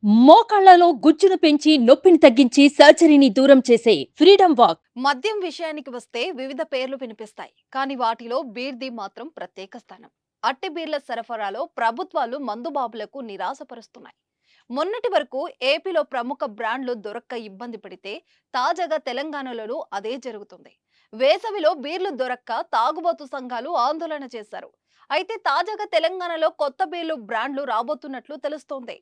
మోకాళ్లలో గుజ్జును పెంచి నొప్పిని తగ్గించి సర్జరీని దూరం చేసే ఫ్రీడమ్ వాక్. మద్యం విషయానికి వస్తే వివిధ పేర్లు వినిపిస్తాయి, కానీ వాటిలో బీర్ది మాత్రం ప్రత్యేక స్థానం. అట్టి బీర్ల సరఫరాలో ప్రభుత్వాలు మందుబాబులకు నిరాశపరుస్తున్నాయి. మొన్నటి వరకు ఏపీలో ప్రముఖ బ్రాండ్లు దొరక్క ఇబ్బంది పడితే తాజాగా తెలంగాణలోనూ అదే జరుగుతుంది. వేసవిలో బీర్లు దొరక్క తాగుబోతు సంఘాలు ఆందోళన చేశారు. అయితే తాజాగా తెలంగాణలో కొత్త బీర్లు బ్రాండ్లు రాబోతున్నట్లు తెలుస్తోంది.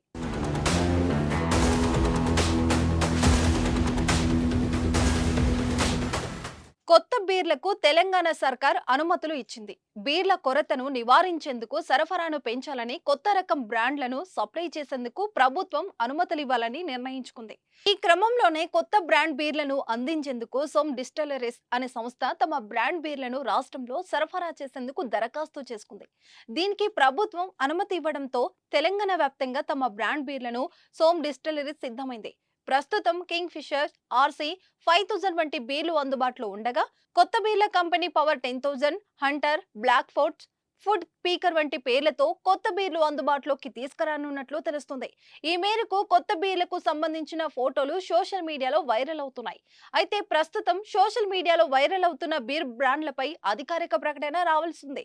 కొత్త బీర్లకు తెలంగాణ సర్కార్ అనుమతులు ఇచ్చింది. బీర్ల కొరతను నివారించేందుకు సరఫరాను పెంచాలని, కొత్త రకం బ్రాండ్లను సప్లై చేసేందుకు ప్రభుత్వం అనుమతులివ్వాలని నిర్ణయించుకుంది. ఈ క్రమంలోనే కొత్త బ్రాండ్ బీర్లను అందించేందుకు సోమ్ డిస్టిలరీస్ అనే సంస్థ తమ బ్రాండ్ బీర్లను రాష్ట్రంలో సరఫరా చేసేందుకు దరఖాస్తు చేసుకుంది. దీనికి ప్రభుత్వం అనుమతి ఇవ్వడంతో తెలంగాణ వ్యాప్తంగా తమ బ్రాండ్ బీర్లను సోమ్ డిస్టిలరీస్ సిద్ధమైంది. ప్రస్తుతం కింగ్ ఫిషర్, ఆర్సీ 5000 వంటి బీర్లు అందుబాటులో ఉండగా, కొత్త బీర్ల company power 10,000, hunter, black fort, woodpecker వంటి పేర్లతో కొత్త బీర్లు అందుబాటులోకి తీసుకురానున్నట్లు తెలుస్తుంది. ఈ మేరకు కొత్త బీర్లకు సంబంధించిన ఫోటోలు సోషల్ మీడియాలో వైరల్ అవుతున్నాయి. అయితే ప్రస్తుతం సోషల్ మీడియాలో వైరల్ అవుతున్న బీర్ బ్రాండ్లపై అధికారిక ప్రకటన రావాల్సింది.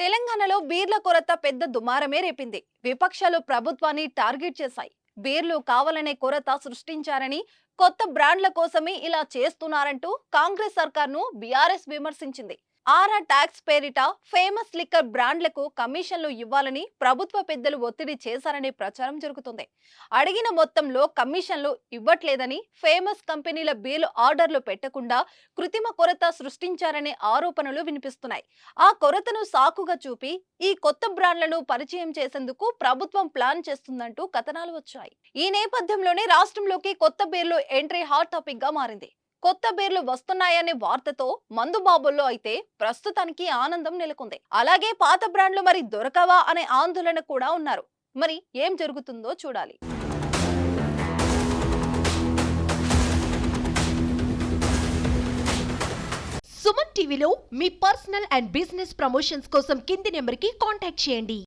తెలంగాణలో బీర్ల కొరత పెద్ద దుమారమే రేపింది. విపక్షాలు ప్రభుత్వాన్ని టార్గెట్ చేశాయి. బీర్లు కావాలనే కొరత సృష్టించారని, కొత్త బ్రాండ్ల కోసమే ఇలా చేస్తున్నారంటూ కాంగ్రెస్ సర్కార్ను బీఆర్ఎస్ విమర్శించింది. ఆరా ట్యాక్స్ పేరిట ఫేమస్ లిక్కర్ బ్రాండ్లకు కమిషన్లు ఇవ్వాలని ప్రభుత్వ పెద్దలు ఒత్తిడి చేశారనే ప్రచారం జరుగుతుంది. అడిగిన మొత్తంలో కమిషన్లు ఇవ్వట్లేదని, ఫేమస్ కంపెనీల బీర్లు ఆర్డర్లు పెట్టకుండా కృత్రిమ కొరత సృష్టించారనే ఆరోపణలు వినిపిస్తున్నాయి. ఆ కొరతను సాకుగా చూపి ఈ కొత్త బ్రాండ్లను పరిచయం చేసేందుకు ప్రభుత్వం ప్లాన్ చేస్తుందంటూ కథనాలు వచ్చాయి. ఈ నేపథ్యంలోనే రాష్ట్రంలోకి కొత్త బీర్లు ఎంట్రీ హాట్ టాపిక్ గా మారింది. కొత్త బీర్లు వస్తున్నాయనే వార్తతో మందుబాబుల్లో అయితే ప్రస్తుతానికి ఆనందం నెలకొంది. అలాగే పాత బ్రాండ్లు మరి దొరకవా అనే ఆందోళన కూడా ఉన్నారు. మరి ఏం జరుగుతుందో చూడాలి. సుమన్ టీవీలో మీ పర్సనల్ అండ్ బిజినెస్ ప్రమోషన్స్ కోసం కింది నెంబర్కి కాంటాక్ట్ చేయండి.